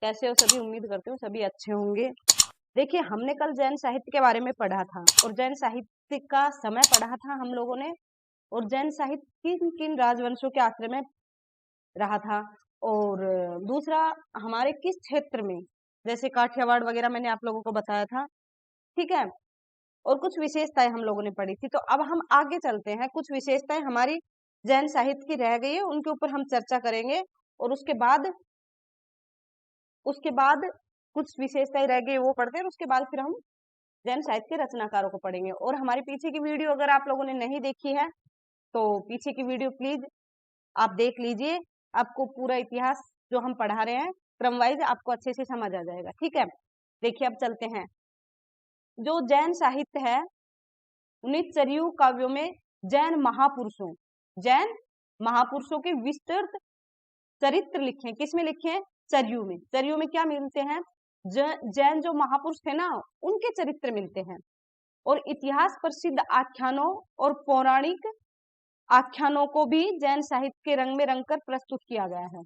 कैसे हो सभी? उम्मीद करती हूँ सभी अच्छे होंगे। देखिए, हमने कल जैन साहित्य के बारे में पढ़ा था और जैन साहित्य का समय पढ़ा था हम लोगों ने, और जैन साहित्य किन किन राजवंशों के आश्रय में रहा था, और दूसरा हमारे किस क्षेत्र में, जैसे काठियावाड़ वगैरह मैंने आप लोगों को बताया था। ठीक है, और कुछ विशेषताएं हम लोगों ने पढ़ी थी। तो अब हम आगे चलते हैं, कुछ विशेषताएं हमारी जैन साहित्य की रह गई है, उनके ऊपर हम चर्चा करेंगे, और उसके बाद कुछ विशेषताएं रह गई वो पढ़ते हैं, और उसके बाद फिर हम जैन साहित्य के रचनाकारों को पढ़ेंगे। और हमारी पीछे की वीडियो अगर आप लोगों ने नहीं देखी है तो पीछे की वीडियो प्लीज आप देख लीजिए। आपको पूरा इतिहास जो हम पढ़ा रहे हैं क्रम वाइज आपको अच्छे से समझ आ जाएगा। ठीक है, देखिए अब चलते हैं। जो जैन साहित्य है, 19 सरयू काव्यों में जैन महापुरुषों के विस्तृत चरित्र लिखे हैं। किसमें लिखे हैं? सरयू में। सरयू में क्या मिलते हैं? जैन जो महापुरुष थे ना, उनके चरित्र मिलते हैं। और इतिहास प्रसिद्ध आख्यानों और पौराणिक आख्यानों को भी जैन साहित्य के रंग में रंगकर प्रस्तुत किया गया है।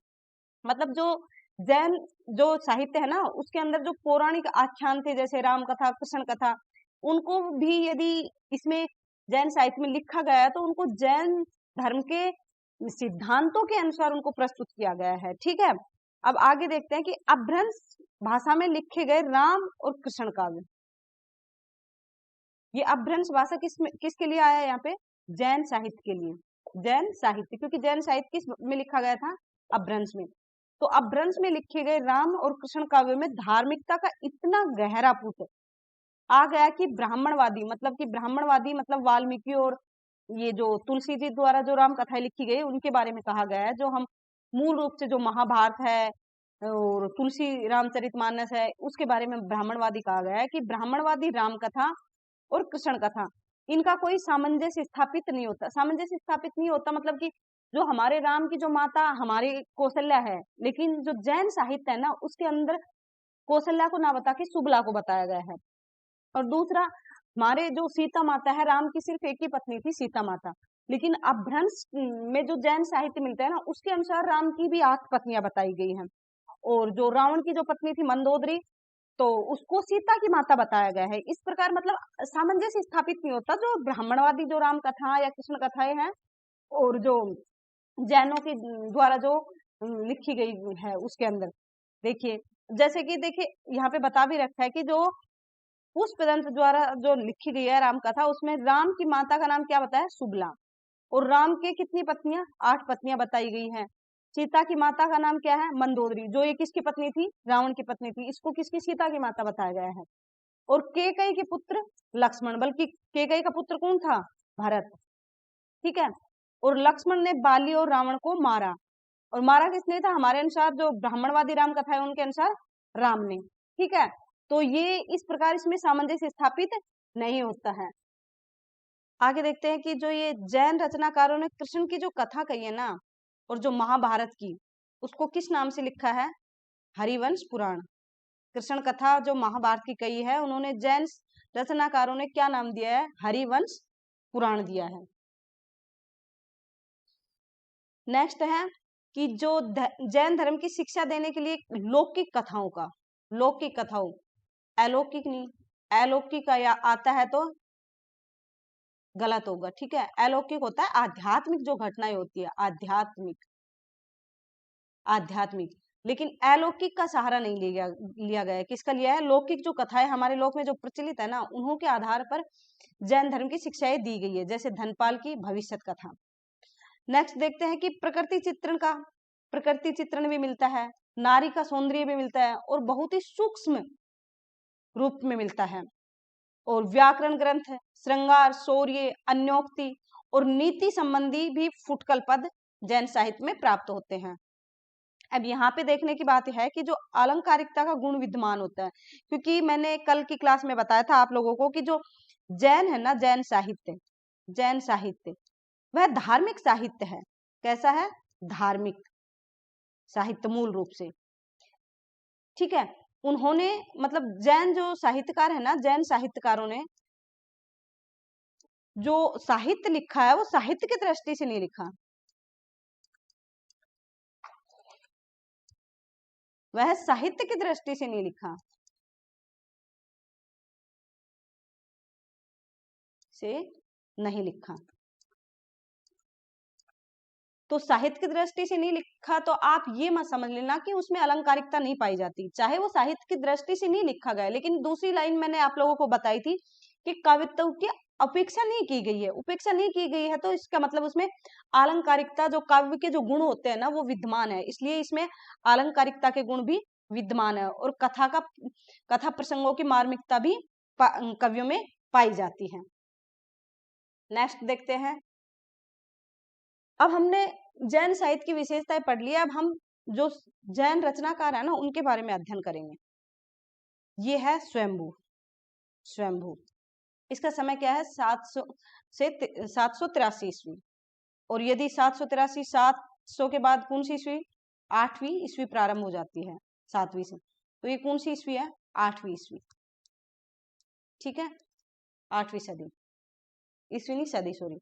मतलब जो जैन जो साहित्य है ना, उसके अंदर जो पौराणिक आख्यान थे, जैसे राम कथा, कृष्ण कथा, उनको भी यदि इसमें जैन साहित्य में लिखा गया है तो उनको जैन धर्म के सिद्धांतों के अनुसार उनको प्रस्तुत किया गया है। ठीक है, अब आगे देखते हैं कि अपभ्रंश भाषा में लिखे गए राम और कृष्ण काव्य। ये अपभ्रंश भाषा किसके लिए आया है? यहाँ पे जैन साहित्य के लिए। जैन साहित्य, क्योंकि जैन साहित्य किस में लिखा गया था? अपभ्रंश में। तो अपभ्रंश में लिखे गए राम और कृष्ण काव्य में धार्मिकता का इतना गहरा पुट आ गया कि ब्राह्मणवादी मतलब वाल्मीकि और ये जो तुलसी जी द्वारा जो राम कथाएं लिखी गई उनके बारे में कहा गया है। जो हम मूल रूप से जो महाभारत है और तुलसी रामचरितमानस है, उसके बारे में ब्राह्मणवादी कहा गया है कि ब्राह्मणवादी राम कथा और कृष्ण कथा, इनका कोई सामंजस्य स्थापित नहीं होता। सामंजस्य स्थापित नहीं होता मतलब कि जो हमारे राम की जो माता हमारी कौशल्या है, लेकिन जो जैन साहित्य है ना, उसके अंदर कौशल्या को ना बता के सुबला को बताया गया है। और दूसरा, हमारे जो सीता माता है, राम की सिर्फ एक ही पत्नी थी, सीता माता, लेकिन अपभ्रंश में जो जैन साहित्य मिलता है ना, उसके अनुसार राम की भी 8 पत्नियां बताई गई हैं। और जो रावण की जो पत्नी थी मंदोदरी, तो उसको सीता की माता बताया गया है। इस प्रकार मतलब सामंजस्य स्थापित नहीं होता। जो ब्राह्मणवादी जो राम कथा या कृष्ण कथाएं हैं और जो जैनों के द्वारा जो लिखी गई है उसके अंदर देखिए, जैसे कि देखिए यहाँ पे बता भी रखा है कि जो पुष्पदंत द्वारा जो लिखी गई है राम कथा, उसमें राम की माता का नाम क्या बताया? सुबला। और राम के कितनी पत्नियां? 8 पत्नियां बताई गई हैं। सीता की माता का नाम क्या है? मंदोदरी। जो ये किसकी पत्नी थी? रावण की पत्नी थी। इसको किसकी? सीता की माता बताया गया है। और केकई के पुत्र लक्ष्मण, बल्कि केकई का पुत्र कौन था? भरत। ठीक है, और लक्ष्मण ने बाली और रावण को मारा। और मारा किसने था? हमारे अनुसार जो ब्राह्मणवादी राम कथा है उनके अनुसार राम ने। ठीक है, तो ये इस प्रकार इसमें सामंजस्य स्थापित नहीं होता है। आगे देखते हैं कि जो ये जैन रचनाकारों ने कृष्ण की जो कथा कही है ना, और जो महाभारत की, उसको किस नाम से लिखा है? हरिवंश पुराण। कृष्ण कथा जो महाभारत की कही है, उन्होंने जैन रचनाकारों ने क्या नाम दिया है? हरिवंश पुराण दिया है। नेक्स्ट है कि जो जैन धर्म की शिक्षा देने के लिए लौकिक कथाओं, अलौकिक नहीं, अलौकिक या आता है तो गलत होगा। ठीक है, अलौकिक होता है आध्यात्मिक जो घटनाएं होती है, आध्यात्मिक, लेकिन अलौकिक का सहारा नहीं लिया गया है। किसका लिया है? लौकिक जो कथाएं हमारे लोक में जो प्रचलित है ना, उन्हों के आधार पर जैन धर्म की शिक्षाएं दी गई है, जैसे धनपाल की भविष्य कथा। नेक्स्ट देखते हैं कि प्रकृति चित्रण भी मिलता है, नारी का सौंदर्य भी मिलता है, और बहुत ही सूक्ष्म रूप में मिलता है। और व्याकरण ग्रंथ, श्रृंगार, शौर्य, अन्योक्ति और नीति संबंधी भी फुटकल पद जैन साहित्य में प्राप्त होते हैं। अब यहाँ पे देखने की बात है कि जो अलंकारिकता का गुण विद्यमान होता है, क्योंकि मैंने कल की क्लास में बताया था आप लोगों को कि जो जैन है ना, जैन साहित्य वह धार्मिक साहित्य है। कैसा है? धार्मिक साहित्य मूल रूप से। ठीक है, उन्होंने मतलब जैन जो साहित्यकार है ना, जैन साहित्यकारों ने जो साहित्य लिखा है वो साहित्य की दृष्टि से नहीं लिखा। वह साहित्य की दृष्टि से नहीं लिखा, से नहीं लिखा। तो साहित्य की दृष्टि से नहीं लिखा तो आप ये मत समझ लेना कि उसमें अलंकारिकता नहीं पाई जाती, चाहे वो साहित्य की दृष्टि से नहीं लिखा गया, लेकिन दूसरी लाइन मैंने आप लोगों को बताई थी कि कवित्व की अपेक्षा नहीं की गई है, उपेक्षा नहीं की गई है, तो इसका मतलब उसमें अलंकारिकता, जो काव्य के जो गुण होते हैं ना, वो विद्यमान है, इसलिए इसमें अलंकारिकता के गुण भी विद्यमान है, और कथा प्रसंगों की मार्मिकता भी कवियों में पाई जाती है। नेक्स्ट देखते हैं। अब हमने जैन साहित्य की विशेषताएं पढ़ ली है, अब हम जो जैन रचनाकार है ना उनके बारे में अध्ययन करेंगे। ये है स्वयंभू। स्वयंभू इसका समय क्या है, 700 से 783 ईस्वी। और यदि 783, 700 के बाद कौन सी ईस्वी, 8वीं ईस्वी प्रारंभ हो जाती है 7वीं से, तो ये कौन सी ईस्वी है, 8वीं ईस्वी। ठीक है, 8वीं सदी, ईस्वी नहीं सदी, सॉरी।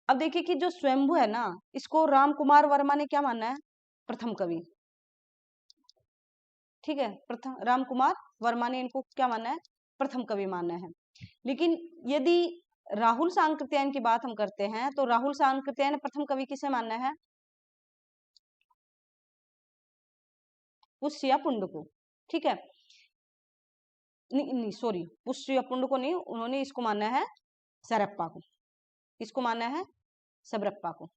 अब देखिए कि जो स्वयंभू है ना, इसको राम कुमार वर्मा ने क्या माना है, प्रथम कवि। ठीक है, प्रथम राम कुमार वर्मा ने इनको क्या माना है, प्रथम कवि माना है। लेकिन यदि राहुल सांकृत्यायन की बात हम करते हैं तो राहुल सांकृत्यायन प्रथम कवि किसे मानना है, पुष्य या पुंड को। ठीक है, नहीं नहीं सॉरी, पुष्य या पुंड को नहीं, उन्होंने इसको माना है सरप्पा को। किसको माना है, सबरप्पा को।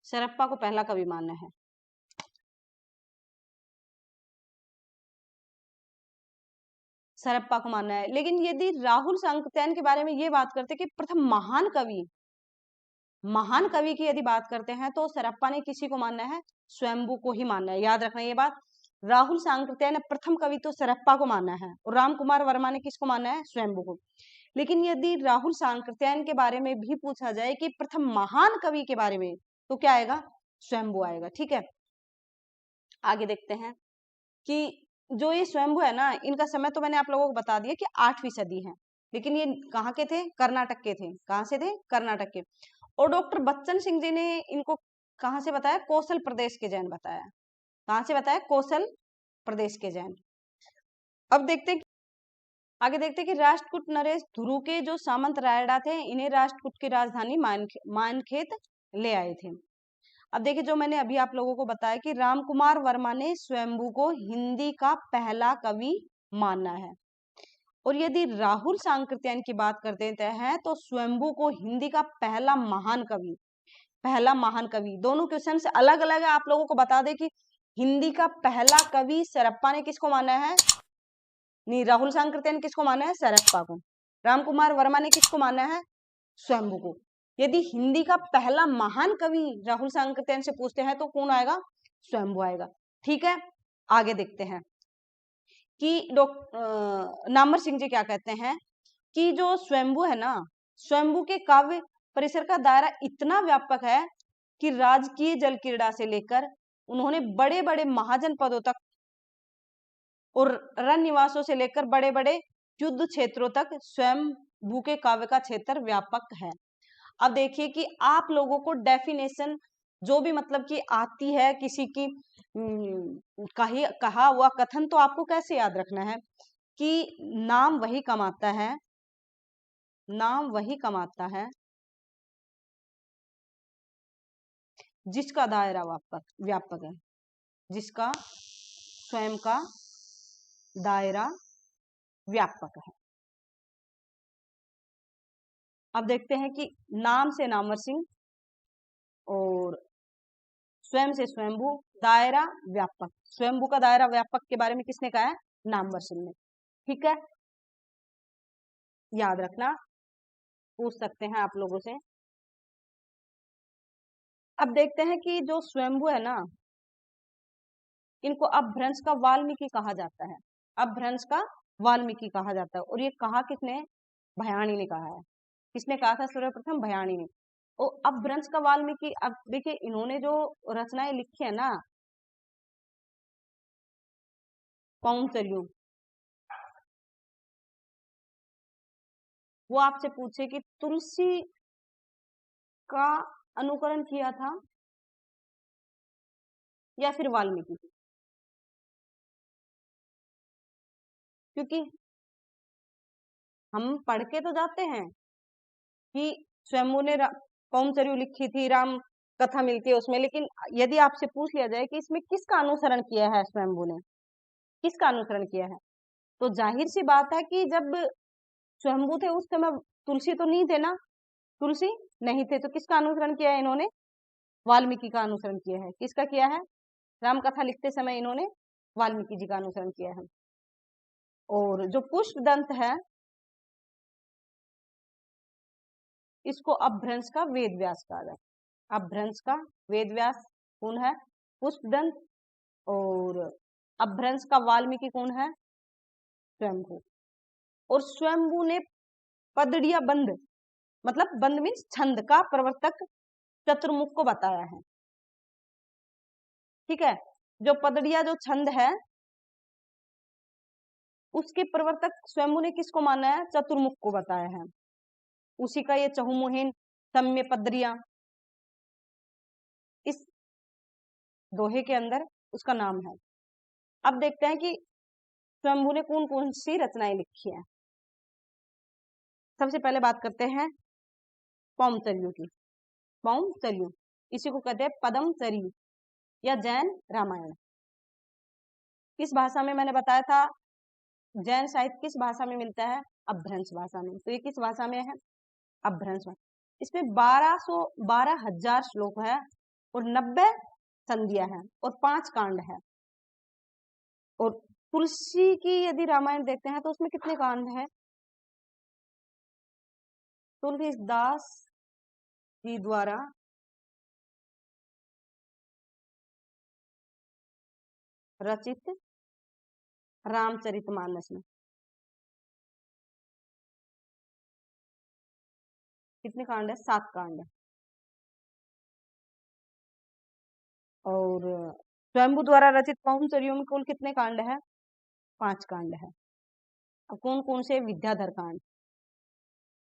सरप्पा को पहला कवि माना है। सरप्पा को मानना है। लेकिन यदि राहुल सांकृत्यायन के बारे में ये बात करते कि प्रथम महान कवि की यदि बात करते हैं तो सरप्पा ने किसी को मानना है, स्वयंभू को ही मानना है। याद रखना ये बात, राहुल सांकृत्यायन ने प्रथम कवि तो सरप्पा को माना है, और राम कुमार वर्मा ने किसको माना है, स्वयंभू को। लेकिन यदि राहुल सांकृत्यायन के बारे में भी पूछा जाए कि प्रथम महान कवि के बारे में, तो क्या आएगा, स्वयंभू आएगा। ठीक है, आगे देखते हैं कि जो ये स्वयंभू है ना, इनका समय तो मैंने आप लोगों को बता दिया कि 8वीं सदी है, लेकिन ये कहाँ के थे, कर्नाटक के थे। कहाँ से थे, कर्नाटक के। और डॉक्टर बच्चन सिंह जी ने इनको कहाँ से बताया, कौशल प्रदेश के जैन बताया। कहाँ से बताया, कौशल प्रदेश के जैन। अब देखते हैं, आगे देखते हैं कि राष्ट्रकूट नरेश धुरु के जो सामंत रायडा थे, इन्हें राष्ट्रकूट की राजधानी मानखेत ले आए थे। अब देखिए, जो मैंने अभी आप लोगों को बताया कि राम कुमार वर्मा ने स्वयंभू को हिंदी का पहला कवि माना है, और यदि राहुल सांकृत्यायन की बात कर देते हैं तो स्वयंभू को हिंदी का पहला महान कवि, दोनों क्वेश्चन से अलग अलग है। आप लोगों को बता दें कि हिंदी का पहला कवि सरप्पा ने किसको माना है, नहीं, राहुल सांकृत्यायन किसको माना है, सरप्पा को। राम कुमार वर्मा ने किसको माना है, स्वयंभू को। यदि हिंदी का पहला महान कवि राहुल सांकृत्यायन से पूछते हैं तो कौन आएगा, स्वयंभू आएगा। ठीक है, आगे देखते हैं कि नामवर सिंह जी क्या कहते हैं कि जो स्वयंभू है ना, स्वयंभू के काव्य परिसर का दायरा इतना व्यापक है कि राजकीय जल क्रीड़ा से लेकर उन्होंने बड़े बड़े महाजनपदों तक और रण निवासों से लेकर बड़े बड़े युद्ध क्षेत्रों तक स्वयंभू के काव्य का क्षेत्र व्यापक है। अब देखिए कि आप लोगों को डेफिनेशन जो भी मतलब कि आती है किसी की कहा हुआ कथन, तो आपको कैसे याद रखना है कि नाम वही कमाता है, जिसका दायरा व्यापक है, जिसका स्वयं का दायरा व्यापक है। अब देखते हैं कि नाम से नामवर सिंह और स्वयं से स्वयंभू, दायरा व्यापक। स्वयंभू का दायरा व्यापक के बारे में किसने कहा है, नामवर सिंह ने। ठीक है, याद रखना, पूछ सकते हैं आप लोगों से। अब देखते हैं कि जो स्वयंभू है ना, इनको अपभ्रंश का वाल्मीकि कहा जाता है। अपभ्रंश का वाल्मीकि कहा जाता है, और ये कहा किसने, भयाणी ने कहा है। किसने कहा था सर्वप्रथम, भयाणी ने। और अपभ्रंश का वाल्मीकि, अब देखिए इन्होंने जो रचनाएं लिखी है ना, कौन सरयू, वो आपसे पूछे कि तुलसी का अनुकरण किया था या फिर वाल्मीकि, क्योंकि हम पढ़ के तो जाते हैं कि स्वयंभू ने पौंचर्यु लिखी थी, राम कथा मिलती है उसमें, लेकिन यदि आपसे पूछ लिया जाए कि इसमें किसका अनुसरण किया है स्वयंभू ने, किसका अनुसरण किया है, तो जाहिर सी बात है कि जब स्वयंभू थे उस समय तुलसी तो नहीं थे ना, तुलसी नहीं थे, तो किसका अनुसरण किया है इन्होंने? वाल्मीकि का अनुसरण किया है। किसका किया है? राम कथा लिखते समय इन्होंने वाल्मीकि जी का अनुसरण किया है। और जो पुष्प दंत है इसको अपभ्रंश का वेद व्यास कहा जाता है। अपभ्रंश का वेद व्यास कौन है? पुष्पदंत। और अपभ्रंश का वाल्मीकि कौन है? स्वयंभू। और स्वयंभू ने पदड़िया बंद, मतलब बंद मीन्स छंद का प्रवर्तक चतुर्मुख को बताया है। ठीक है, जो पदड़िया जो छंद है उसके प्रवर्तक स्वयंभू ने किसको माना है? चतुर्मुख को बताया है। उसी का ये चहुमुहीन सम्य पदड़िया इस दोहे के अंदर उसका नाम है। अब देखते हैं कि स्वयंभू ने कौन कौन सी रचनाएं लिखी हैं। सबसे पहले बात करते हैं पौंचर्यु की। पौंचर्यु इसी को कहते हैं पदमचर्यु या जैन रामायण। किस भाषा में? मैंने बताया था जैन साहित्य किस भाषा में मिलता है? अपभ्रंश भाषा में। तो ये किस भाषा में है? अपभ्रंश भाषा। इसमें 12,000 श्लोक है और 90 संधियां हैं और 5 कांड है। और तुलसी की यदि रामायण देखते हैं तो उसमें कितने कांड है? तुलसीदास जी द्वारा रचित रामचरितमानस में कितने कांड है? 7 कांड है। और स्वयंभू द्वारा रचित पौंचर्यु में कुल कितने कांड है? 5 कांड है। अब कौन कौन से? विद्याधर कांड।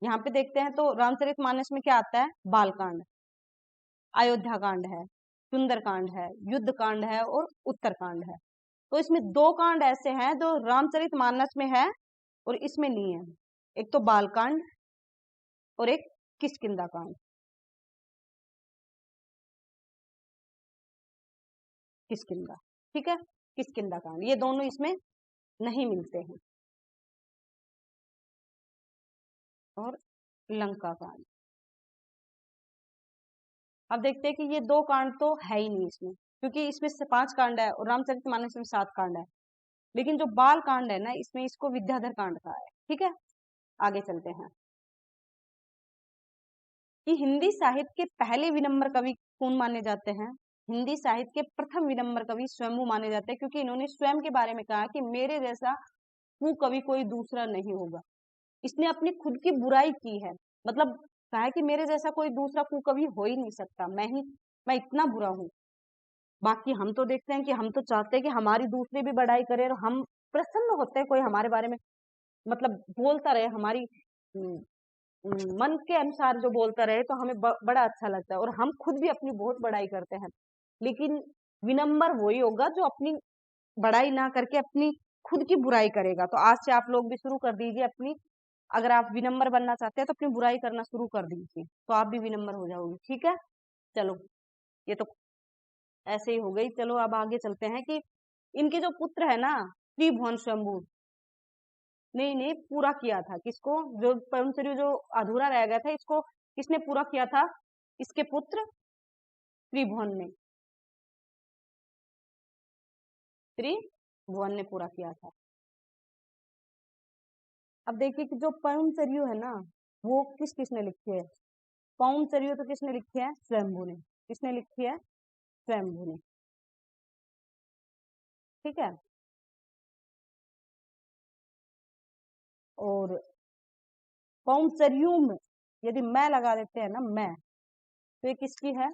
यहाँ पे देखते हैं तो रामचरितमानस में क्या आता है? बाल कांड, अयोध्या कांड है, सुंदर कांड है, युद्ध कांड है और उत्तर कांड है। तो इसमें 2 कांड ऐसे हैं जो रामचरितमानस में है और इसमें नहीं है। एक तो बाल कांड और एक किष्किंधा कांड। किष्किंधा, ठीक है, किष्किंधा कांड, ये दोनों इसमें नहीं मिलते हैं। और लंका कांड। अब देखते हैं कि ये 2 कांड तो है ही नहीं इसमें, क्योंकि इसमें से 5 कांड है और रामचरितमानस में 7 कांड है। लेकिन जो बाल कांड है ना, इसमें इसको विद्याधर कांड कहा है। ठीक है, आगे चलते हैं कि हिंदी साहित्य के पहले विनम्र कवि कौन माने जाते हैं? हिंदी साहित्य के प्रथम विनम्र कवि स्वयंभू माने जाते हैं, क्योंकि इन्होंने स्वयं के बारे में कहा कि मेरे जैसा कवि कोई दूसरा नहीं होगा। इसने अपनी खुद की बुराई की है, मतलब कहा है कि मेरे जैसा कोई दूसरा कवि हो ही नहीं सकता, मैं इतना बुरा हूँ। बाकी हम तो देखते हैं कि हम तो चाहते हैं कि हमारी दूसरे भी बड़ाई करे और हम प्रसन्न होते हैं कोई हमारे बारे में मतलब बोलता रहे, हमारी मन के अनुसार जो बोलता रहे तो हमें बड़ा अच्छा लगता है और हम खुद भी अपनी बहुत बड़ाई करते हैं। लेकिन विनम्र वही होगा जो अपनी बड़ाई ना करके अपनी खुद की बुराई करेगा। तो आज से आप लोग भी शुरू कर दीजिए अपनी, अगर आप विनम्र बनना चाहते हैं तो अपनी बुराई करना शुरू कर दीजिए, तो आप भी विनम्र हो जाओगे। ठीक है, चलो ये तो ऐसे ही हो गई। चलो अब आगे चलते हैं कि इनके जो पुत्र है ना, त्रिभुवन शंभू ने इन्हें पूरा किया था। किसको? जो पवनचर्यु जो अधूरा रह गया था, इसको किसने पूरा किया था? इसके पुत्र त्रिभुवन ने, त्रिभुवन ने पूरा किया था। अब देखिए कि जो पवनचर्यु है ना, वो किस किसने लिखी है? पवनचर्यु तो किसने लिखी है? स्वयंभू ने। किसने लिखी है? स्वयंभू ने। ठीक है, और पौंचर्यू में यदि मैं लगा देते हैं ना, मैं, तो ये किसकी है?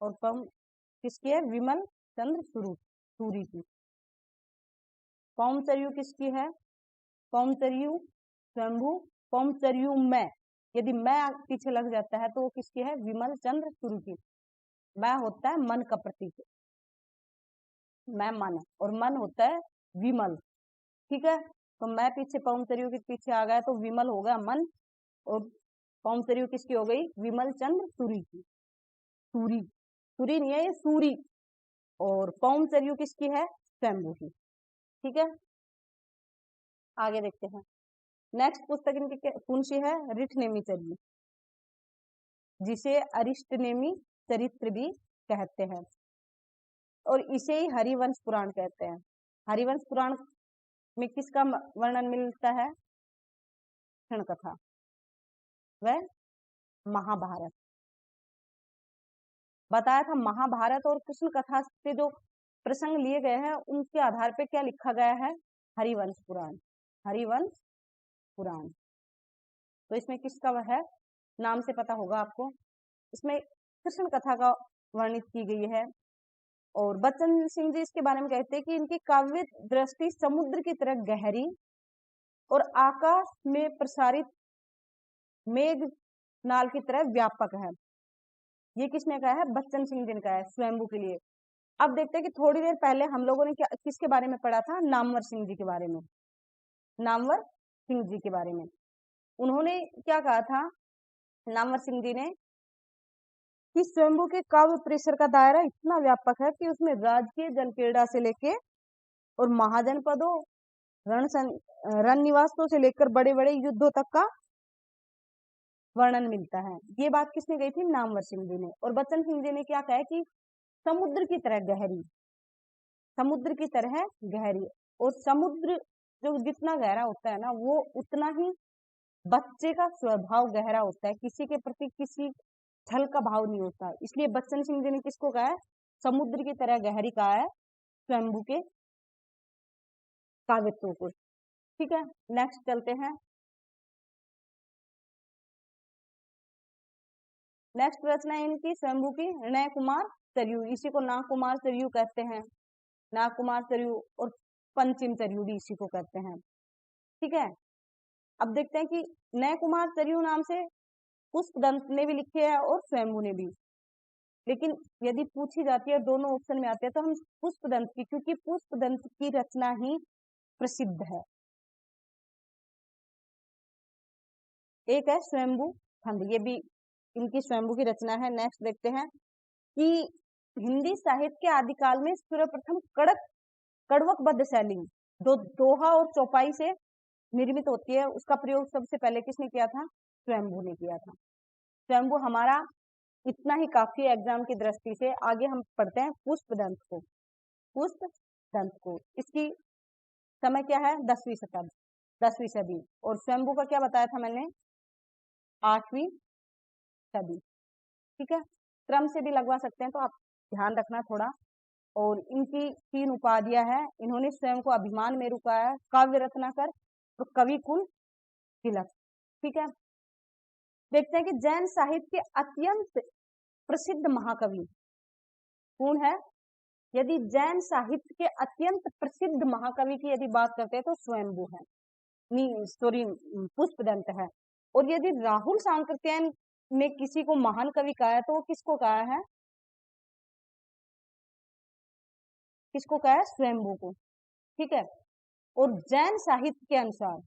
और पम किसकी है? विमल चंद्र सूरी की। पौमचर्यु किसकी है? पौमचर्यु स्वयंभू पौमचर्यु में, यदि मैं पीछे लग जाता है तो वो किसकी है? विमल चंद्र सूरी की। मैं होता है मन का प्रतीक, मैं मन, और मन होता है विमल। ठीक है, तो मैं पीछे पौमचर्यु के पीछे आ गया तो विमल हो गया मन, और पौमचर्यु किसकी हो गई? विमल चंद्र सूरी की। सूरी, सूरी नहीं है ये, सूरी। और पौमचर्यु किसकी है? स्वयंभू की। ठीक है, आगे देखते हैं। नेक्स्ट पुस्तक इनकी कौन सी है? रिठनेमी चर्यु, जिसे अरिष्टनेमी चरित्र भी कहते हैं, और इसे ही हरिवंश पुराण कहते हैं। हरिवंश पुराण में किसका वर्णन मिलता है? क्षण कथा व महाभारत। बताया था महाभारत और कृष्ण कथा से जो प्रसंग लिए गए हैं उनके आधार पे क्या लिखा गया है? हरिवंश पुराण। हरिवंश पुराण, तो इसमें किसका वह है? नाम से पता होगा आपको, इसमें कृष्ण कथा का वर्णित की गई है। और बच्चन सिंह जी इसके बारे में कहते हैं कि इनकी काव्य दृष्टि समुद्र की तरह गहरी और आकाश में प्रसारित मेघ नाल की तरह व्यापक है। ये किसने कहा है? बच्चन सिंह जी ने कहा है, स्वयंभू के लिए। अब देखते हैं कि थोड़ी देर पहले हम लोगों ने क्या किसके बारे में पढ़ा था? नामवर सिंह जी के बारे में। नामवर सिंह जी के बारे में उन्होंने क्या कहा था? नामवर सिंह जी ने कि स्वयंभू के काव्य परिसर का दायरा इतना व्यापक है कि उसमें राजकीय जलक्रीड़ा से लेके और महाजनपदों, रण निवासों से लेकर बड़े बड़े युद्धों तक का वर्णन मिलता है। ये बात किसने कही थी? नामवर सिंह जी ने। और बच्चन सिंह जी ने क्या कहा कि समुद्र की तरह गहरी, समुद्र की तरह गहरी, और समुद्र जो जितना गहरा होता है ना वो उतना ही बच्चे का स्वभाव गहरा होता है, किसी के प्रति किसी छल का भाव नहीं होता। इसलिए बच्चन सिंह जी ने किसको कहा है? समुद्र की तरह गहरी कहा है स्वयंभू के काव्यत्व को। ठीक है, नेक्स्ट चलते हैं। नेक्स्ट रचना है इनकी स्वयंभू की नय कुमार सरयू, इसी को नाग कुमार सरयू कहते हैं। नाग कुमार सरयू और पंचिम सरयू भी इसी को कहते हैं। ठीक है, अब देखते हैं कि नय कुमार सरयू नाम से पुष्पदंत ने भी लिखे हैं और स्वयंभू ने भी, लेकिन यदि पूछी जाती है दोनों ऑप्शन में आते हैं तो हम पुष्पदंत की, क्योंकि पुष्पदंत की रचना ही प्रसिद्ध है। एक है स्वयंभू खंड, ये भी इनकी स्वयंभू की रचना है। नेक्स्ट देखते हैं कि हिंदी साहित्य के आदिकाल में सर्वप्रथम कड़वक बद्ध शैली दोहा और चौपाई से निर्मित होती है, उसका प्रयोग सबसे पहले किसने किया था? स्वयंभू ने किया था। स्वयंभू हमारा इतना ही काफी है एग्जाम की दृष्टि से। आगे हम पढ़ते हैं पुष्पदंत को। पुष्पदंत को इसकी समय क्या है? 10वीं शताब्दी, 10वीं सदी। और स्वयंभू का क्या बताया था मैंने? 8वीं सदी। ठीक है, क्रम से भी लगवा सकते हैं तो आप ध्यान रखना थोड़ा। और इनकी 3 उपाधियां हैं। इन्होंने स्वयं को अभिमान में रुकाया, काव्य रत्नाकर और कवि कुल तिलक। ठीक है, देखते हैं कि जैन साहित्य के अत्यंत प्रसिद्ध महाकवि कौन है? यदि जैन साहित्य के अत्यंत प्रसिद्ध महाकवि की यदि बात करते हैं तो स्वयंभू है, सॉरी पुष्पदंत है। और यदि राहुल सांकृत्यायन ने किसी को महान कवि कहा है तो वो किसको कहा है? किसको कहा है? स्वयंभू को। ठीक है, और जैन साहित्य के अनुसार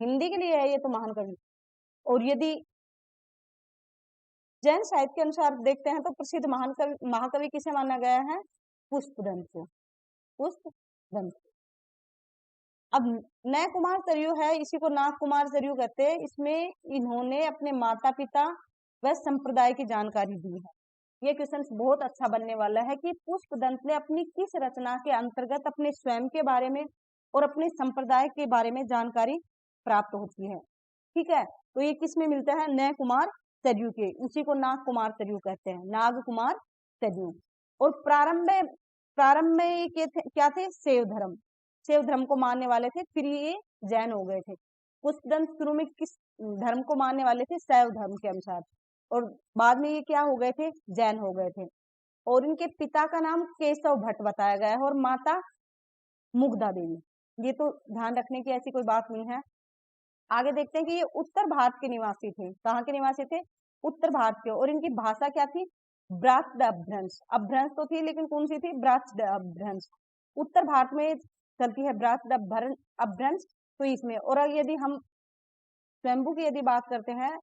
हिंदी के लिए है ये तो महान कवि, और यदि जैन साहित्य के अनुसार देखते हैं तो प्रसिद्ध महाकवि किसे माना गया है? पुष्पदंत को। पुष्पदंत। अब नय कुमार सरयू है, इसी को नाग कुमार सरयू कहते हैं। इसमें इन्होंने अपने माता पिता व संप्रदाय की जानकारी दी है। ये क्वेश्चन बहुत अच्छा बनने वाला है कि पुष्पदंत ने अपनी किस रचना के अंतर्गत अपने स्वयं के बारे में और अपने संप्रदाय के बारे में जानकारी प्राप्त होती है। ठीक है, तो ये किस में मिलता है? नय कुमार सरयू के, उसी को नाग कुमार सरयू कहते हैं, नाग कुमार सरयू। और प्रारंभ में ये क्या थे? शैव धर्म को मानने वाले थे, फिर ये जैन हो गए थे। पुष्पदंत शुरू में किस धर्म को मानने वाले थे? शैव धर्म के अनुसार, और बाद में ये क्या हो गए थे? जैन हो गए थे। और इनके पिता का नाम केशव भट्ट बताया गया है और माता मुग्धा देवी। ये तो ध्यान रखने की ऐसी कोई बात नहीं है। आगे देखते हैं कि ये उत्तर भारत के निवासी थे। कहाँ के निवासी थे? उत्तर भारत के। और इनकी भाषा क्या थी? ब्राह्द अपभ्रंश। अपभ्रंश तो थी लेकिन कौन सी थी? ब्राह्द अपभ्रंश। उत्तर भारत में चलती है ब्राह्द अपभ्रंश। तो इसमें, और यदि हम स्वयंभू की यदि बात करते हैं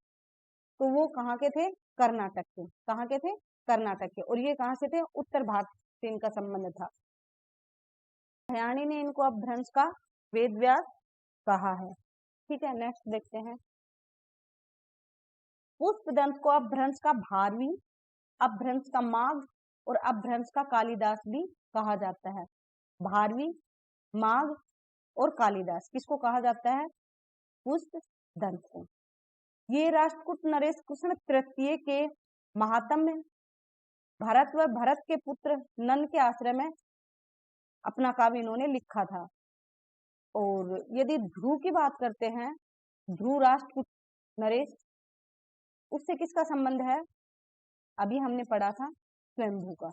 तो वो कहाँ के थे? कर्नाटक के। कहाँ के थे? कर्नाटक के। और ये कहाँ से थे? उत्तर भारत से इनका संबंध था। भयाणी ने इनको अपभ्रंश का वेद व्यास कहा है। ठीक है, नेक्स्ट देखते हैं। पुष्पदंत को अपभ्रंश का भारवी, अपभ्रंश का माघ और अपभ्रंश का कालिदास भी कहा जाता है। भारवी, माघ और कालिदास किसको कहा जाता है? पुष्पदंत को। ये राष्ट्रकूट नरेश कृष्ण तृतीय के महात्म्य, भरत व भरत के पुत्र नंद के आश्रय में अपना काव्य इन्होंने लिखा था। और यदि ध्रुव की बात करते हैं, ध्रुव राष्ट्रकूट नरेश, उससे किसका संबंध है? अभी हमने पढ़ा था स्वयंभू का।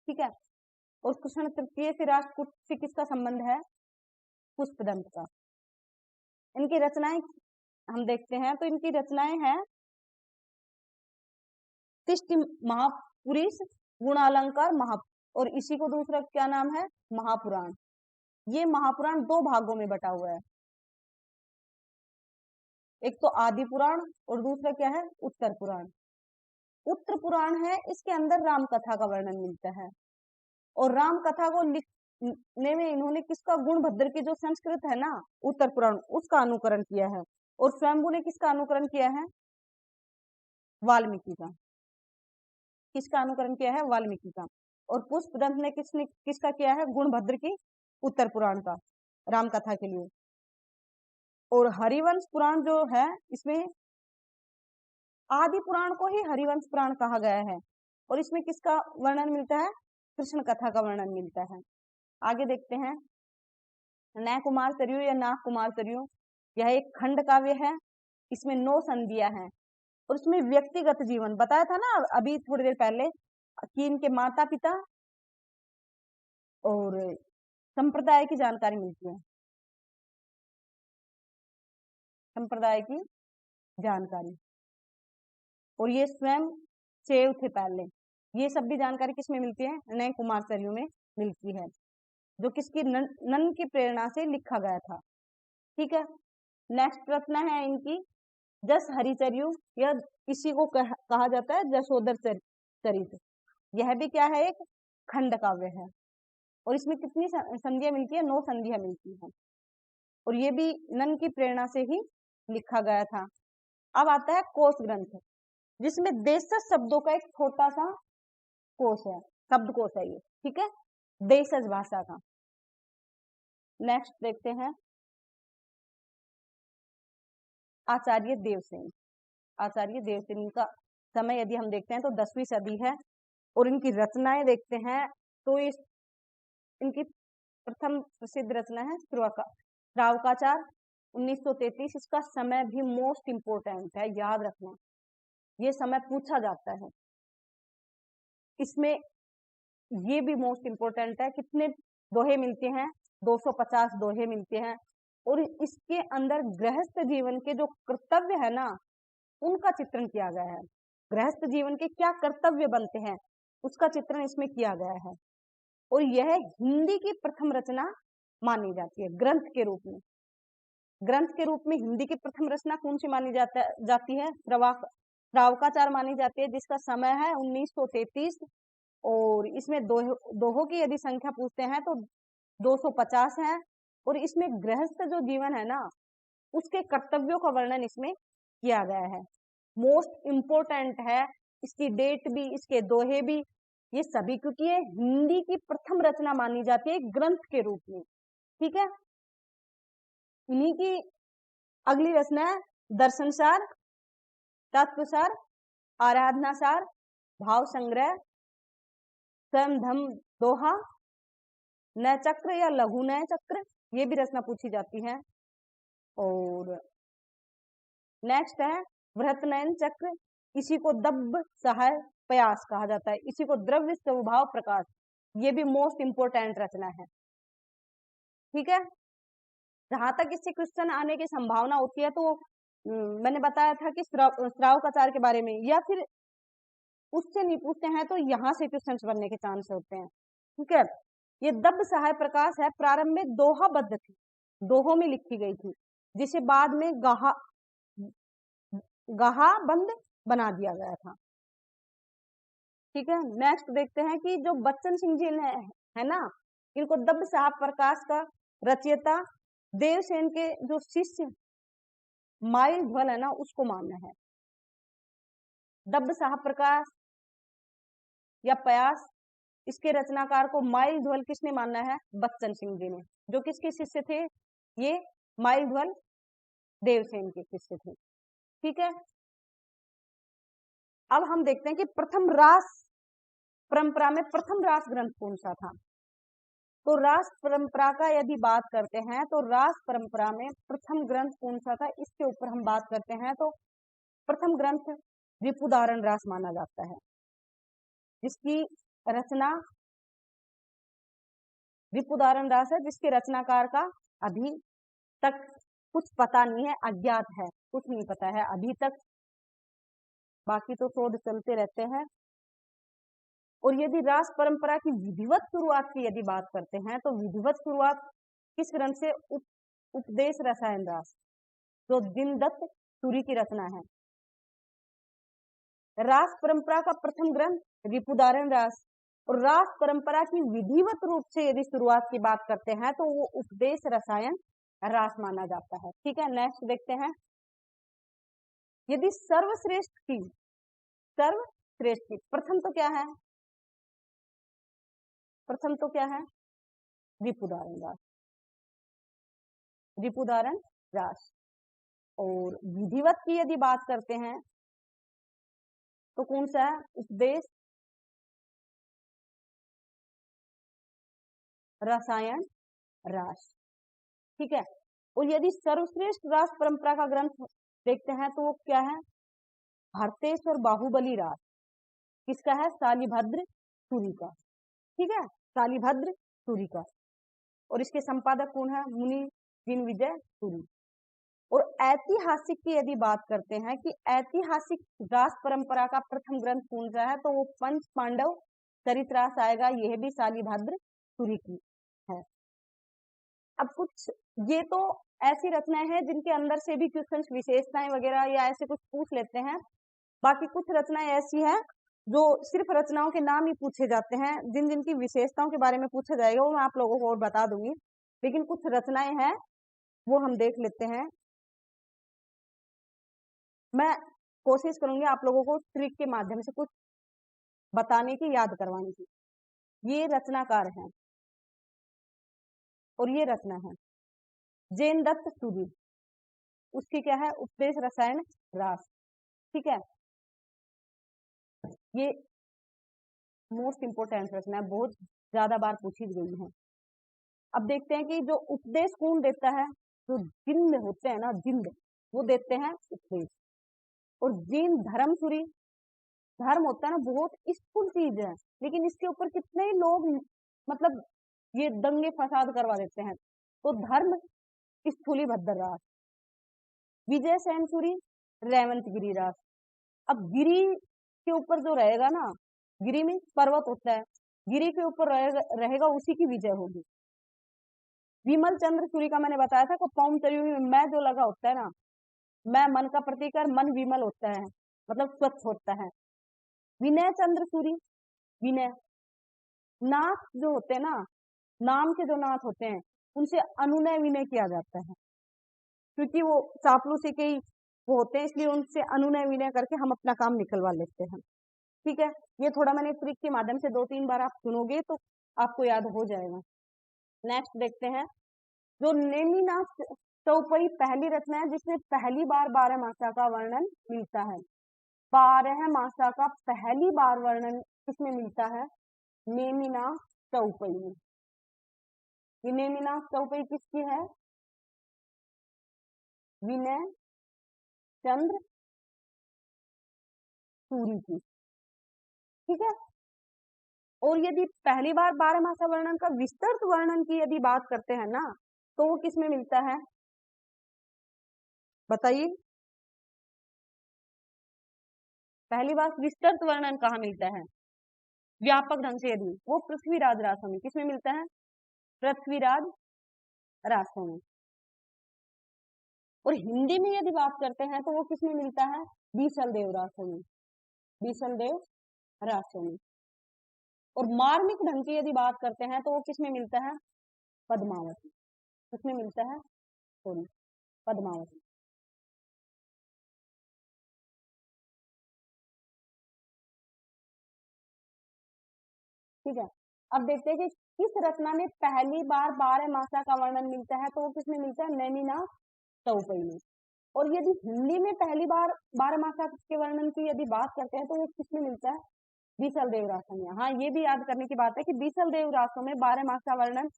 ठीक है, और कृष्ण तृतीय से राष्ट्रकूट से किसका संबंध है? पुष्पदंत का। इनकी रचनाएं हम देखते हैं तो इनकी रचनाएं हैं तिष्टि महापुरुष, गुणालंकार, और इसी को दूसरा क्या नाम है? महापुराण। ये महापुराण दो भागों में बटा हुआ है। एक तो आदि पुराण और दूसरा क्या है? उत्तर पुराण। उत्तर पुराण है, इसके अंदर राम कथा का वर्णन मिलता है। और राम कथा को लिखने में इन्होंने किसका? गुणभद्र की जो संस्कृत है ना उत्तर पुराण, उसका अनुकरण किया है। और स्वयंभू ने किसका अनुकरण किया है? वाल्मीकि का। किसका अनुकरण किया है? वाल्मीकि का। और पुष्पदंत ने किसका किया है? गुणभद्र की उत्तर पुराण का, राम कथा के लिए। और हरिवंश पुराण जो है, इसमें आदि पुराण को ही हरिवंश पुराण कहा गया है। और इसमें किसका वर्णन मिलता है? कृष्ण कथा का वर्णन मिलता है। आगे देखते हैं, नय कुमार सरयू या नाग कुमार सरयू, यह एक खंड काव्य है। इसमें 9 संधियां हैं और इसमें व्यक्तिगत जीवन बताया था ना अभी थोड़ी देर पहले कि इनके माता पिता और संप्रदाय की जानकारी मिलती है। संप्रदाय की जानकारी, और ये स्वयं सेव थे पहले। ये सब भी जानकारी किसमें मिलती है? नय कुमार सरयू में मिलती है, जो किसकी? नंद की प्रेरणा से लिखा गया था। ठीक है, नेक्स्ट रचना है इनकी जस हरिचर्यू, या इसी को कहा जाता है जशोधर चरित। यह भी क्या है? एक खंड काव्य है। और इसमें कितनी संधियां मिलती है? 9 संधियां मिलती है। और ये भी नंद की प्रेरणा से ही लिखा गया था। अब आता है कोश ग्रंथ, जिसमें देशज शब्दों का एक छोटा सा कोश है, शब्द कोश है ये। ठीक है, देशज भाषा का। नेक्स्ट देखते हैं आचार्य देवसेन। आचार्य देवसेन का समय यदि हम देखते हैं तो 10वीं सदी है। और इनकी रचनाएं देखते हैं तो इनकी प्रथम प्रसिद्ध रचना है श्रावकाचार 1933। इसका समय भी मोस्ट इंपोर्टेंट है, याद रखना, ये समय पूछा जाता है। इसमें ये भी मोस्ट इंपोर्टेंट है। कितने दोहे मिलते हैं? 250 दोहे मिलते हैं। और इसके अंदर गृहस्थ जीवन के जो कर्तव्य है ना, उनका चित्रण किया गया है। गृहस्थ जीवन के क्या कर्तव्य बनते हैं उसका चित्रण इसमें किया गया है। और यह हिंदी की प्रथम रचना मानी जाती है ग्रंथ के रूप में। ग्रंथ के रूप में हिंदी की प्रथम रचना कौन सी मानी जाती है? श्रावकाचार मानी जाती है, जिसका समय है 1933। और इसमें दोहों की यदि संख्या पूछते हैं तो 250 है। और इसमें गृहस्थ जो जीवन है ना, उसके कर्तव्यों का वर्णन इसमें किया गया है। मोस्ट इंपोर्टेंट है, इसकी डेट भी, इसके दोहे भी, ये सभी, क्योंकि ये हिंदी की प्रथम रचना मानी जाती है ग्रंथ के रूप में। ठीक है, इन्हीं की अगली रचना है दर्शनसार, तत्वसार, आराधनासार, भाव संग्रह, स्वयं धम दोहा, नय चक्र या लघु नय चक्र, ये भी रचना पूछी जाती है। और नेक्स्ट है वृहत नयन चक्र, इसी को दब्ब सहाय प्रयास कहा जाता है। इसी को द्रव्य स्वभाव प्रकाश, ये भी मोस्ट इंपोर्टेंट रचना है। ठीक है, जहां तक इससे क्वेश्चन आने की संभावना होती है तो मैंने बताया था कि श्रावकाचार के बारे में, या फिर उससे नहीं पूछते हैं तो यहाँ से क्वेश्चन बनने के चांस होते हैं। ठीक है, ये दब्ब सहाय प्रकाश है, प्रारंभ में दोहाबद्ध थी, दोहों में लिखी गई थी, जिसे बाद में गाहा बंद बना दिया गया था। ठीक है, नेक्स्ट देखते हैं कि जो बच्चन सिंह जी है ना, इनको दब्ब साहब प्रकाश का रचयिता देवसेन के जो शिष्य माइल ध्वल है ना, उसको मानना है। दब्ब साहब प्रकाश या प्रयास, इसके रचनाकार को माइल ध्वल किसने मानना है? बच्चन सिंह जी ने, जो किसके शिष्य थे? ये माइल ध्वल देवसेन के शिष्य थे। ठीक है, अब हम देखते हैं कि प्रथम रास परंपरा में प्रथम रास ग्रंथ कौन सा था। तो रास परंपरा का यदि बात करते हैं तो रास परंपरा में प्रथम ग्रंथ कौन सा था, इसके ऊपर हम बात करते हैं तो प्रथम ग्रंथ रिपुदारण रास माना जाता है, जिसकी रचना रिपुदारण रास है, जिसके रचनाकार का अभी तक कुछ पता नहीं है, अज्ञात है, कुछ नहीं पता है अभी तक, बाकी तो शोध चलते रहते हैं। और यदि रास परंपरा की विधिवत शुरुआत की यदि बात करते हैं तो विधिवत शुरुआत किस ग्रंथ से? उपदेश रसायन रास, जो दीनदत्त सूरी की रचना है। रास परंपरा का प्रथम ग्रंथ रिपुदारण रास, और रास परंपरा की विधिवत रूप से यदि शुरुआत की बात करते हैं तो वो उपदेश रसायन रास माना जाता है। ठीक है, नेक्स्ट देखते हैं, यदि सर्वश्रेष्ठ की प्रथम तो क्या है? प्रथम तो क्या है? रिपुदारण रास, रिपुदारण रास। और विधिवत की यदि बात करते हैं तो कौन सा है? उपदेश रसायन रास। ठीक है, और यदि सर्वश्रेष्ठ रास परंपरा का ग्रंथ देखते हैं तो वो क्या है? भरतेश्वर बाहुबली रास, किसका है? शालिभद्र सूरी का। ठीक है, शालिभद्र सूरी का। और इसके संपादक कौन है? मुनि दिनविजय सूरी। और ऐतिहासिक की यदि बात करते हैं कि ऐतिहासिक रास परंपरा का प्रथम ग्रंथ कौन सा है, तो वो पंच पांडव चरित रास आएगा, यह भी शालिभद्र सूरी की है। अब कुछ ये तो ऐसी रचनाएं हैं जिनके अंदर से भी क्वेश्चन विशेषताएं वगैरह या ऐसे कुछ पूछ लेते हैं। बाकी कुछ रचनाएं ऐसी हैं जो सिर्फ रचनाओं के नाम ही पूछे जाते हैं, जिन जिनकी विशेषताओं के बारे में पूछा जाएगा वो मैं आप लोगों को और बता दूंगी। लेकिन कुछ रचनाएं हैं वो हम देख लेते हैं। मैं कोशिश करूंगी आप लोगों को ट्रिक के माध्यम से कुछ बताने की, याद करवाने की। ये रचनाकार हैं और ये रचना है जैन दत्त सूरी, उसकी क्या है? उपदेश रसायन रास। ठीक है, ये मोस्ट इंपोर्टेंट रचना है, बहुत ज्यादा बार पूछी गई है। अब देखते हैं कि जो उपदेश कौन देता है? जो जिंद होते हैं ना, जिंद, वो देते हैं उपदेश। और जीन धर्मसूरी, धर्म होता है ना, बहुत स्थूल चीज है, लेकिन इसके ऊपर कितने ही लोग मतलब ये दंगे फसाद करवा देते हैं। तो धर्म स्थूली भद्र रास। विजय सेन सूरी रेवंत गिरी रास। अब गिरी के ऊपर जो रहेगा ना, गिरी में पर्वत होता है, गिरी के ऊपर रहेगा उसी की विजय होगी। विमल चंद्र सूरी का मैंने बताया था कि पौम चरी में मैं जो लगा होता है ना, मैं मन का प्रतीक है, मन विमल होता है, मतलब स्वच्छ होता है। विनय चंद्र सूरी, विनय, नाथ जो होते हैं ना, नाम के जो नाथ होते हैं उनसे अनुनय विनय किया जाता है, क्योंकि वो चापलूसी के ही वो होते हैं, इसलिए उनसे अनुनय विनय करके हम अपना काम निकलवा लेते हैं। ठीक है, ये थोड़ा मैंने ट्रिक के माध्यम से 2-3 बार आप सुनोगे तो आपको याद हो जाएगा। नेक्स्ट देखते हैं, जो नेमिनाथ चौपई पहली रचना है जिसमें पहली बार 12 मासा का वर्णन मिलता है। 12 मासा का पहली बार वर्णन किसमें मिलता है? नेमिनाथ चौपई में। ये नेमिनाथ चौपई किसकी है? विनय चंद्र सूरी की। ठीक है। और यदि पहली बार बारहमासा वर्णन का विस्तृत वर्णन की यदि बात करते हैं ना, तो वो किस में मिलता है, बताइए। पहली बार विस्तृत वर्णन कहाँ मिलता है, व्यापक ढंग से यदि, वो पृथ्वीराज रासों में। किसमें मिलता है, पृथ्वीराज रासों में। और हिंदी में यदि बात करते हैं तो वो किसमें मिलता है, बीसल देव रासों में, बीसल देव रासों में। और मार्मिक ढंग की यदि बात करते हैं तो वो किसमें मिलता है, पद्मावती। किसमें मिलता है, सॉरी, पद्मावती। ठीक है। अब देखते हैं कि किस रचना में पहली बार बारहमासा का वर्णन मिलता है, तो वो किसमें मिलता है, नैमिनाथ चौपाई में। और यदि हिंदी में पहली बार बारहमासा के वर्णन की यदि बात करते हैं तो वो किसमें मिलता है, बीसल देव रासों में। हाँ, ये भी याद करने की बात है कि बीसल देव रासों में बारहमासा वर्णन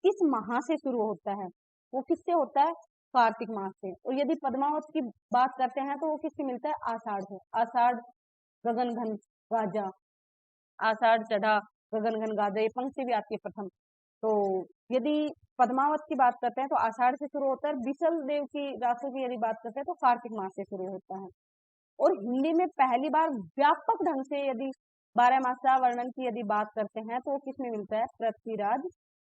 किस माह से शुरू होता है, वो किससे होता है, कार्तिक मास से। और यदि पद्मावत की बात करते हैं तो वो किससे मिलता है, आषाढ़ से। आषाढ़ गगन घन गाजा, आषाढ़ चढ़ा गगन घन गाजा, ये पंक्ति भी आती है प्रथम। तो यदि पद्मावत की बात करते हैं तो आषाढ़ से शुरू होता है। बिसल देव की राशि की यदि बात करते हैं तो कार्तिक मास से शुरू होता है। और हिंदी में पहली बार व्यापक ढंग से यदि बारहमासा वर्णन की यदि बात करते हैं तो वो किसमें मिलता है, पृथ्वीराज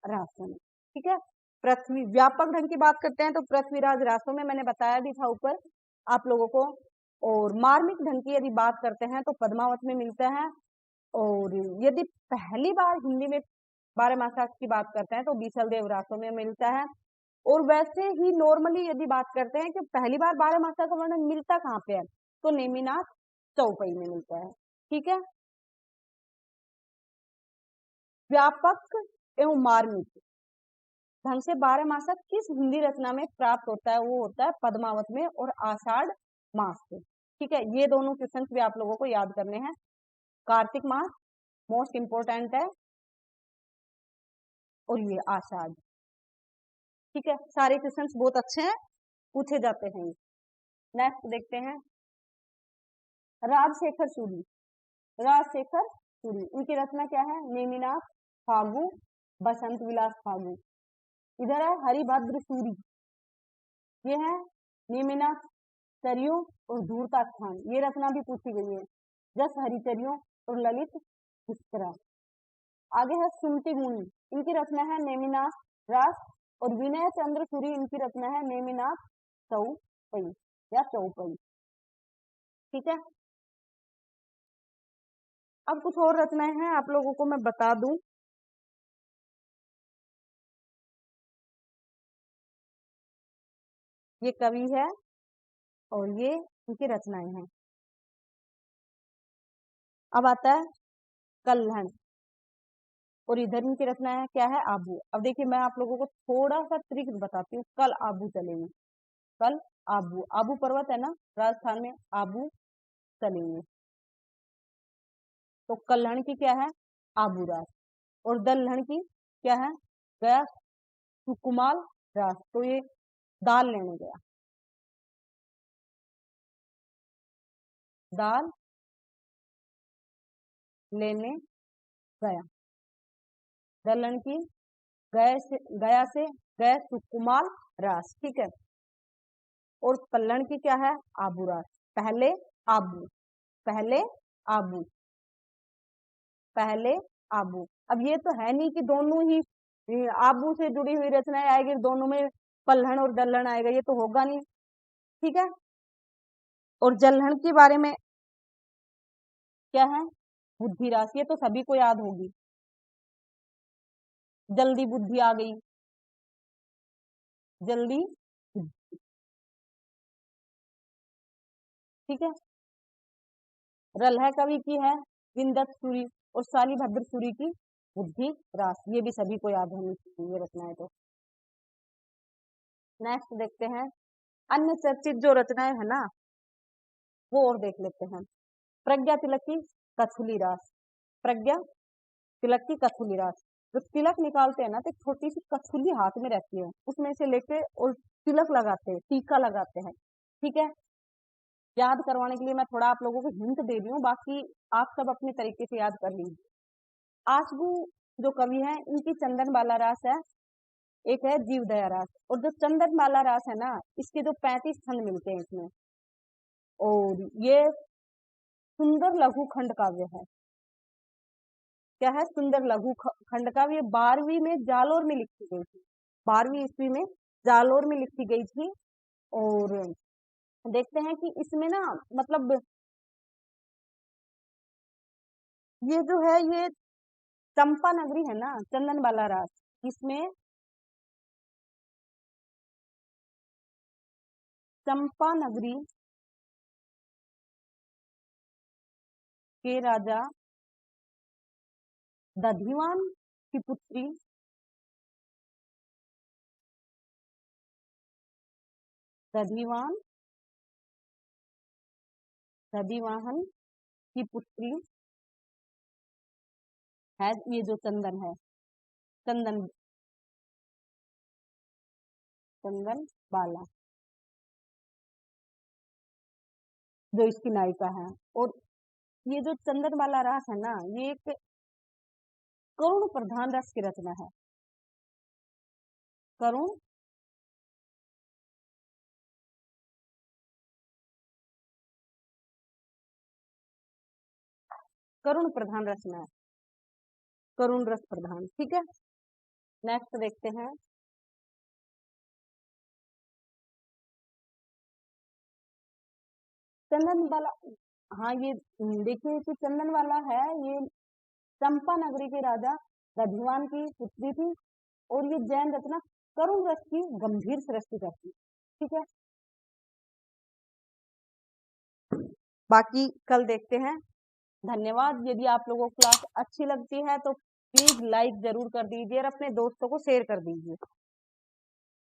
रासों में। ठीक है। पृथ्वी व्यापक ढंग की बात करते हैं तो पृथ्वीराज रासों में, मैंने बताया भी था ऊपर आप लोगों को। और मार्मिक ढंग की यदि बात करते हैं तो पद्मावत में मिलता है। और यदि पहली बार हिंदी में बारहमासा की बात करते हैं तो बीसल देव रासों में मिलता है। और वैसे ही नॉर्मली यदि बात करते हैं कि पहली बार बारहमासा का वर्णन मिलता कहाँ पे है, तो नेमिनाथ चौपाई में मिलता है। ठीक है। व्यापक एवं मार्मिक ढंग से बारहमासा किस हिंदी रचना में प्राप्त होता है, वो होता है पद्मावत में और आषाढ़ मास से। ठीक है। ये दोनों क्वेश्चन भी आप लोगों को याद करने हैं। कार्तिक मास मोस्ट इंपोर्टेंट है, और ये आषाढ़। ठीक है। सारे क्वेश्चंस बहुत अच्छे हैं, पूछे जाते हैं। नेक्स्ट देखते हैं, राजशेखर सूरी। राजशेखर सूरी, उनकी रचना क्या है, नेमिनाथ फागु, बसंत विलास फागु। इधर है हरिभद्र सूरी, ये है नेमिनाथ सरयू और धूर्ताख्यान, ये रचना भी पूछी गई है। जस हरिचर्यों और ललित विस्तरा। आगे है सुमति मुनि, इनकी रचना है नेमिनाथ रास। और विनय चंद्र सूरी, इनकी रचना है नेमिनाथ चौपई या चौपई। ठीक है। अब कुछ और रचनाएं हैं आप लोगों को मैं बता दूं। ये कवि है और ये इनकी रचनाएं हैं। अब आता है कल्हण, और इधर इनकी रचना है क्या है, आबू। अब देखिए मैं आप लोगों को थोड़ा सा ट्रिक बताती हूँ। कल आबू चलेंगे, कल आबू, आबू पर्वत है ना राजस्थान में, आबू चलेंगे। तो कल्हण की क्या है, आबू रास। और दल्हन की क्या है, गया सुकुमाल रास। तो ये दाल लेने गया, दाल लेने गया। दल्हन की गया से गए सुकुमाल रास। ठीक है। और कल्हण की क्या है, आबू रास। पहले आबू, पहले आबू, पहले आबू। अब ये तो है नहीं कि दोनों ही आबू से जुड़ी हुई रचनाएं आएगी, दोनों में पल्हण और दल्हन आएगा, ये तो होगा नहीं। ठीक है। और जल्हन के बारे में क्या है, बुद्धि राशि, ये तो सभी को याद होगी, जल्दी बुद्धि आ गई, जल्दी बुद्धि। ठीक है। रल्ह कवि की है विंदत सूरी, और साली भद्र सूरी की बुद्धि रास। ये भी सभी को याद होनी चाहिए रचनाएं। तो नेक्स्ट देखते हैं, अन्य चर्चित जो रचनाएं है ना वो और देख लेते हैं। प्रज्ञा तिलक की कथुली रास, प्रज्ञा तिलक की कथुली रास। जो तिलक निकालते हैं ना तो छोटी सी कथुली हाथ में रहती है, उसमें से लेके और तिलक लगाते हैं, टीका लगाते हैं। ठीक है। याद करवाने के लिए मैं थोड़ा आप लोगों को हिंट दे रही हूँ, बाकी आप सब अपने तरीके से याद कर लीजिए। आशबू जो कवि है, इनकी चंदन बाला रास है, एक है जीवदया रास। और जो चंदन बाला रास है ना, इसके जो 35 खंड मिलते हैं इसमें, और ये सुंदर लघु खंड काव्य है। क्या है? सुंदर लघु खंड काव्य। ये 12वीं में जालोर में लिखी गई थी, 12वीं ईस्वी में जालोर में लिखी गई थी। और देखते हैं कि इसमें ना मतलब ये जो है ये चंपा नगरी है ना, चंदन बाला रास, इसमें चंपा नगरी के राजा दधिवान की पुत्री दधिवान दधिवाहन की पुत्री है ये जो चंदन है, चंदन चंदन बाला, जो इसकी नायिका है। और ये जो चंदन बाला रास है ना, ये एक करुण प्रधान रस की रचना है। करुण करुण प्रधान रचना है, करुण रस प्रधान। ठीक है, नेक्स्ट देखते हैं। चंदन वाला, हाँ ये देखिए कि चंदन वाला है, ये चंपा नगरी के राजा दधिवान की पुत्री थी। और ये जैन रचना करुण रस की गंभीर सृष्टि करती। ठीक है, बाकी कल देखते हैं। धन्यवाद। यदि आप लोगों को क्लास अच्छी लगती है तो प्लीज लाइक जरूर कर दीजिए और अपने दोस्तों को शेयर कर दीजिए।